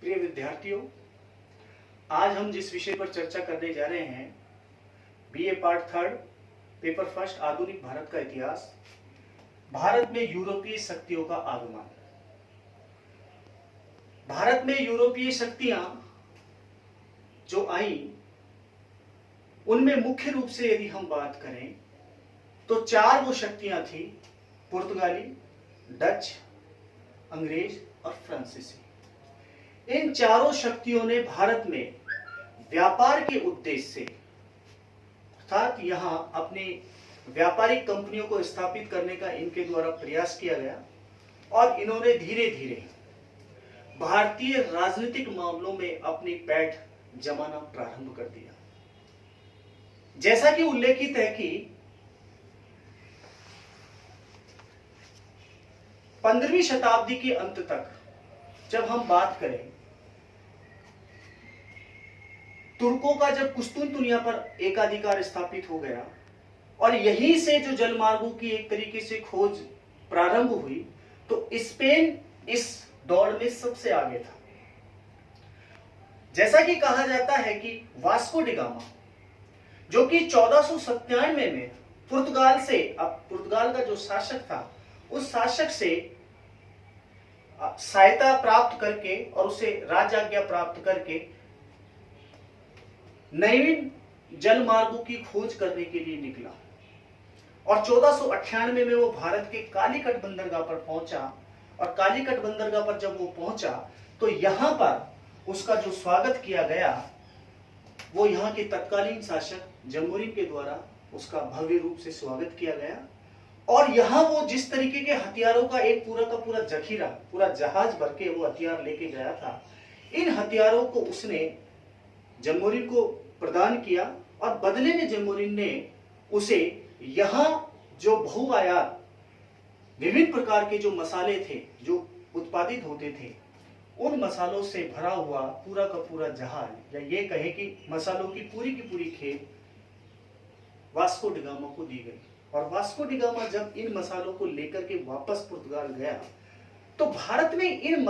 प्रिय विद्यार्थियों, आज हम जिस विषय पर चर्चा करने जा रहे हैं, BA part third, paper first, आधुनिक भारत का इतिहास। भारत में यूरोपीय शक्तियों का आगमन। भारत में यूरोपीय शक्तियां जो आई, उनमें मुख्य रूप से यदि हम बात करें तो चार वो शक्तियां थी: पुर्तगाली, डच, अंग्रेज और फ्रांसीसी। इन चारों शक्तियों ने भारत में व्यापार के उद्देश्य से, अर्थात यहां अपनी व्यापारिक कंपनियों को स्थापित करने का इनके द्वारा प्रयास किया गया और इन्होंने धीरे धीरे भारतीय राजनीतिक मामलों में अपनी पैठ जमाना प्रारंभ कर दिया। जैसा कि उल्लेखित है कि 15वीं शताब्दी के अंत तक जब हम बात करें, तुर्कों का जब कुस्तुनतुनिया पर एकाधिकार स्थापित हो गया और यहीं से जो जलमार्गों की एक तरीके से खोज प्रारंभ हुई, तो स्पेन इस दौड़ में सबसे आगे था। जैसा कि कहा जाता है कि वास्को डी गामा, जो कि 1497 में पुर्तगाल से, अब पुर्तगाल का जो शासक था, उस शासक से सहायता प्राप्त करके और उसे राजआज्ञा प्राप्त करके नवीन जलमार्गों की खोज करने के लिए निकला और 1498 में वो भारत के कालीकट बंदरगाह पर पहुंचा। और कालीकट बंदरगाह पर जब वो पहुंचा तो यहां पर उसका जो स्वागत किया गया, वो यहाँ के तत्कालीन शासक जमोरिन के द्वारा उसका भव्य रूप से स्वागत किया गया। और यहाँ वो जिस तरीके के हथियारों का एक पूरा का पूरा जखीरा, पूरा जहाज भर के वो हथियार लेके गया था, इन हथियारों को उसने जमोरिन को प्रदान किया और बदले में जमोरिन ने उसे यहाँ जो बहुआयात विभिन्न प्रकार के जो मसाले थे जो उत्पादित होते थे, उन मसालों से भरा हुआ पूरा का पूरा जहाज, या ये कहे कि मसालों की पूरी खेप वास्को डी गामा को दी गई। और वास्को डी गामा जब इन मसालों को लेकर के वापस पुर्तगाल गया, तो भारत के इन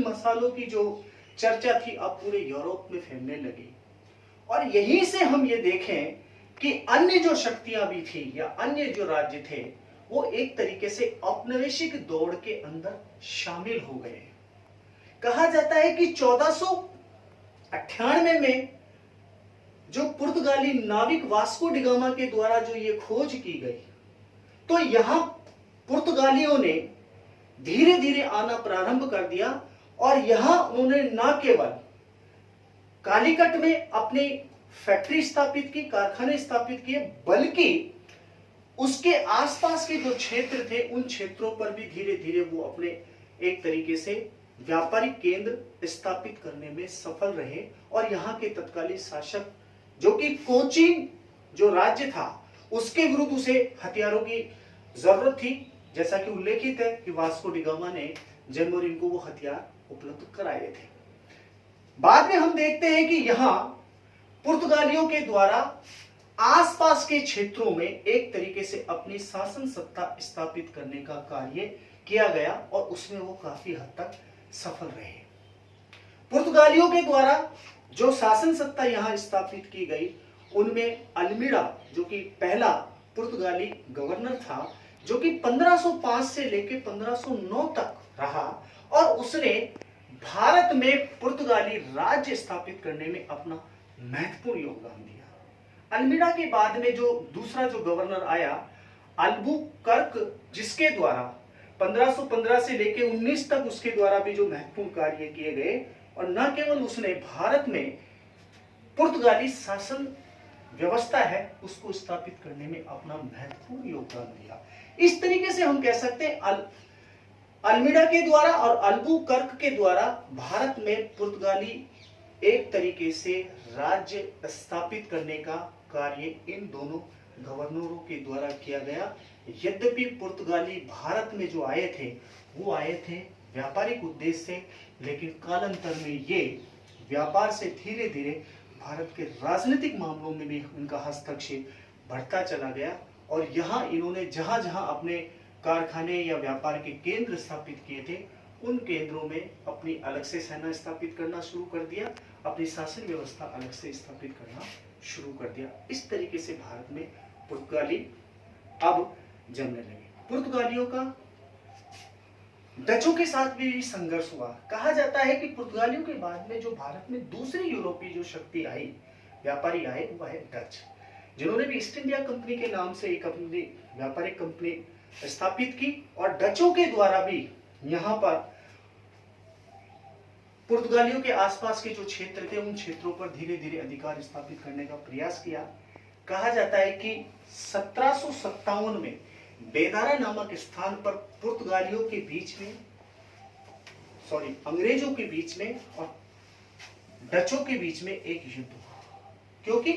मसालों की जो चर्चा थी अब पूरे यूरोप में फैलने लगी। और यहीं से हम ये देखें कि अन्य जो शक्तियां भी थी या अन्य जो राज्य थे, वो एक तरीके से औपनिवेशिक दौड़ के अंदर शामिल हो गए। कहा जाता है कि 1498 में जो पुर्तगाली नाविक वास्को डी गामा के द्वारा जो ये खोज की गई, तो यहां पुर्तगालियों ने धीरे धीरे आना प्रारंभ कर दिया और यहां उन्होंने न केवल कालीकट में अपनी फैक्ट्री स्थापित की, कारखाने स्थापित किए, बल्कि उसके आसपास के जो क्षेत्र थे, उन क्षेत्रों पर भी धीरे धीरे वो अपने एक तरीके से व्यापारिक केंद्र स्थापित करने में सफल रहे। और यहाँ के तत्कालीन शासक, जो कि कोचीन जो राज्य था, उसके विरुद्ध उसे हथियारों की जरूरत थी, जैसा कि उल्लेखित है कि वास्को डी गामा ने जमोरिन को वो हथियार उपलब्ध कराए थे। बाद में हम देखते हैं कि यहाँ पुर्तगालियों के द्वारा आसपास के क्षेत्रों में एक तरीके से अपनी शासन सत्ता स्थापित करने का कार्य किया गया और उसमें वो काफी हद तक सफल रहे। पुर्तगालियों के द्वारा जो शासन सत्ता यहाँ स्थापित की गई, उनमें अल्मीड़ा, जो कि पहला पुर्तगाली गवर्नर था, जो कि 1505 से लेकर 1509 तक रहा और उसने भारत में पुर्तगाली राज्य स्थापित करने में अपना महत्वपूर्ण योगदान दिया। अल्मीड़ा के बाद में जो दूसरा जो गवर्नर आया, अल्बुकर्क, जिसके द्वारा 1515 से लेकर 19 तक उसके द्वारा भी जो महत्वपूर्ण कार्य किए गए, और न केवल उसने भारत में पुर्तगाली शासन व्यवस्था है उसको स्थापित करने में अपना महत्वपूर्ण योगदान दिया। इस तरीके से हम कह सकते हैं अल्मीड़ा के द्वारा और अल्बुकर्क के द्वारा भारत में पुर्तगाली एक तरीके से राज्य स्थापित करने का कार्य इन दोनों गवर्नरों के द्वारा किया गया। यद्यपि पुर्तगाली भारत में जो आए थे, वो आए थे व्यापारिक उद्देश्य से, लेकिन कालांतर में ये व्यापार से धीरे धीरे भारत के राजनीतिक मामलों में भी उनका हस्तक्षेप बढ़ता चला गया। और यहाँ इन्होंने जहां जहां अपने कारखाने या व्यापार के केंद्र स्थापित किए थे, उन केंद्रों में अपनी अलग से सेना स्थापित करना शुरू कर दिया, अपनी शासन व्यवस्था अलग से स्थापित करना शुरू कर दिया। इस तरीके से भारत में पुर्तगाली अब जमने लगे। पुर्तगालियों का डचों के साथ भी संघर्ष हुआ। कहा जाता है कि पुर्तगालियों के बाद में जो भारत में दूसरी यूरोपीय जो शक्ति आई, व्यापारी आए, वह है डच, जिन्होंने भी ईस्ट इंडिया कंपनी के नाम से एक अपनी व्यापारिक कंपनी स्थापित की और डचों के द्वारा भी यहाँ पर पुर्तगालियों के आसपास के जो क्षेत्र थे उन क्षेत्रों पर धीरे धीरे अधिकार स्थापित करने का प्रयास किया। कहा जाता है कि 1757 में बेदारा नामक स्थान पर पुर्तगालियों के बीच में अंग्रेजों के बीच में और डचों के बीच में एक युद्ध हुआ, क्योंकि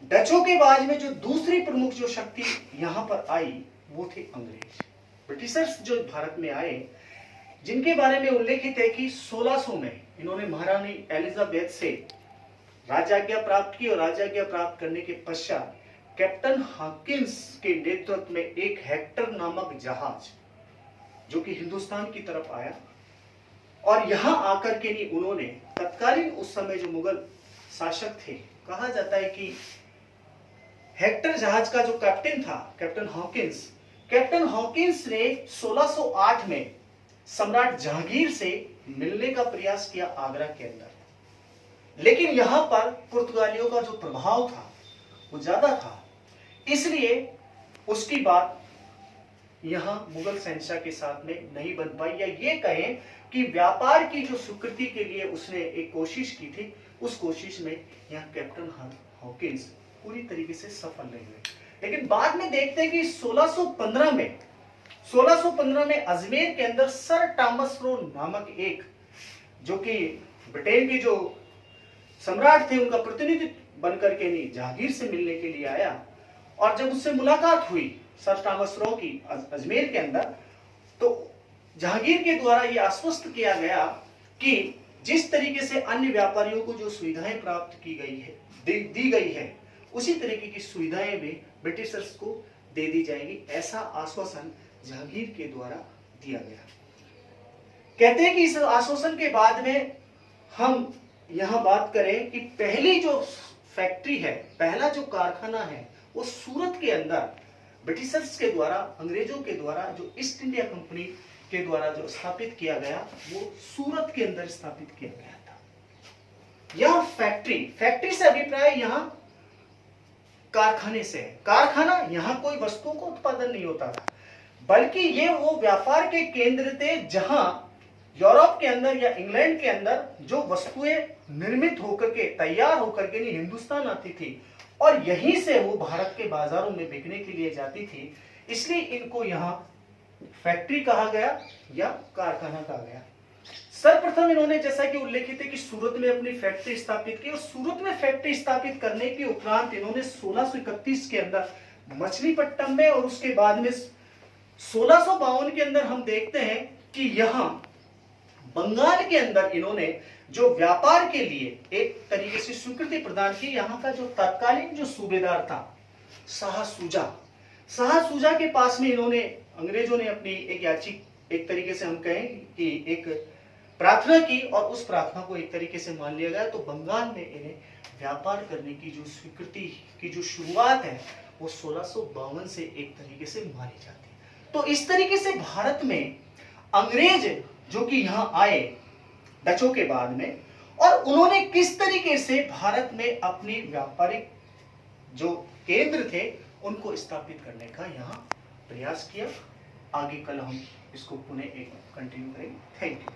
डचों के बाद में जो दूसरी प्रमुख जो शक्ति यहां पर आई वो थे अंग्रेज। ब्रिटिशर्स जो भारत में आए, जिनके बारे में उल्लेखित है कि 1600 में इन्होंने महारानी एलिजाबेथ से राजाज्ञा प्राप्त की और राजाज्ञा प्राप्त करने के पश्चात कैप्टन हॉकिंस के नेतृत्व में एक हेक्टर नामक जहाज जो कि हिंदुस्तान की तरफ आया और यहां आकर के नहीं उन्होंने तत्कालीन उस समय जो मुगल शासक थे, कहा जाता है कि हेक्टर जहाज का जो कैप्टन था कैप्टन हॉकिंस ने 1608 में सम्राट जहांगीर से मिलने का प्रयास किया आगरा के अंदर, लेकिन यहां पर पुर्तगालियों का जो प्रभाव था वो ज्यादा था, इसलिए उसकी बात यहां मुगल शहंशाह के साथ में नहीं बन पाई, या ये कहें कि व्यापार की जो स्वीकृति के लिए उसने एक कोशिश की थी, उस कोशिश में यहाँ कैप्टन हॉकिंस पूरी तरीके से सफल नहीं हुए। लेकिन बाद में देखते हैं कि 1615 में अजमेर के अंदर सर टॉमस रो नामक एक, जो कि ब्रिटेन के जो सम्राट थे उनका प्रतिनिधि बनकर के नहीं जहांगीर से मिलने के लिए आया, और जब उससे मुलाकात हुई सर टॉमस रो की अजमेर के अंदर, तो जहांगीर के द्वारा यह आश्वस्त किया गया कि जिस तरीके से अन्य व्यापारियों को जो सुविधाएं प्राप्त की गई है दी गई है, उसी तरीके की सुविधाएं भी ब्रिटिशर्स को दे दी जाएगी, ऐसा आश्वासन जहांगीर के द्वारा दिया गया। कहते हैं कि इस आश्वासन के बाद में हम यहां बात करें कि पहली जो फैक्ट्री है, पहला जो कारखाना है, वो सूरत के अंदर ब्रिटिशर्स के द्वारा, अंग्रेजों के द्वारा, जो ईस्ट इंडिया कंपनी के द्वारा जो स्थापित किया गया, वो सूरत के अंदर स्थापित किया गया था। यह फैक्ट्री से अभिप्राय यहां कारखाने से है। कारखाना यहां कोई वस्तुओं का उत्पादन नहीं होता था, बल्कि ये वो व्यापार के केंद्र थे जहां यूरोप के अंदर या इंग्लैंड के अंदर जो वस्तुएं निर्मित होकर के, तैयार होकर के हिंदुस्तान आती थी और यहीं से वो भारत के बाजारों में बिकने के लिए जाती थी, इसलिए इनको यहाँ फैक्ट्री कहा गया या कारखाना कहा गया। सर्वप्रथम इन्होंने, जैसा कि उल्लेखित है, कि सूरत में अपनी फैक्ट्री स्थापित की और सूरत में फैक्ट्री स्थापित करने के उपरांत इन्होंने 1631 के अंदर मछलीपट्टनम में, और उसके बाद में 1652 के अंदर हम देखते हैं कि यहाँ बंगाल के अंदर इन्होंने जो व्यापार के लिए एक तरीके से स्वीकृति प्रदान की। यहाँ का जो तत्कालीन जो सूबेदार था शाह सूजा के पास में इन्होंने, अंग्रेजों ने अपनी एक याचिका, एक तरीके से हम कहें कि एक प्रार्थना की, और उस प्रार्थना को एक तरीके से मान लिया गया। तो बंगाल में इन्हें व्यापार करने की जो स्वीकृति की जो शुरुआत है वो 1652 से एक तरीके से मानी जाती है। तो इस तरीके से भारत में अंग्रेज जो कि यहाँ आए डचों के बाद में, और उन्होंने किस तरीके से भारत में अपनी व्यापारिक जो केंद्र थे उनको स्थापित करने का यहाँ प्रयास किया। आगे कल हम इसको पुनः एक कंटिन्यू करेंगे। Thank you.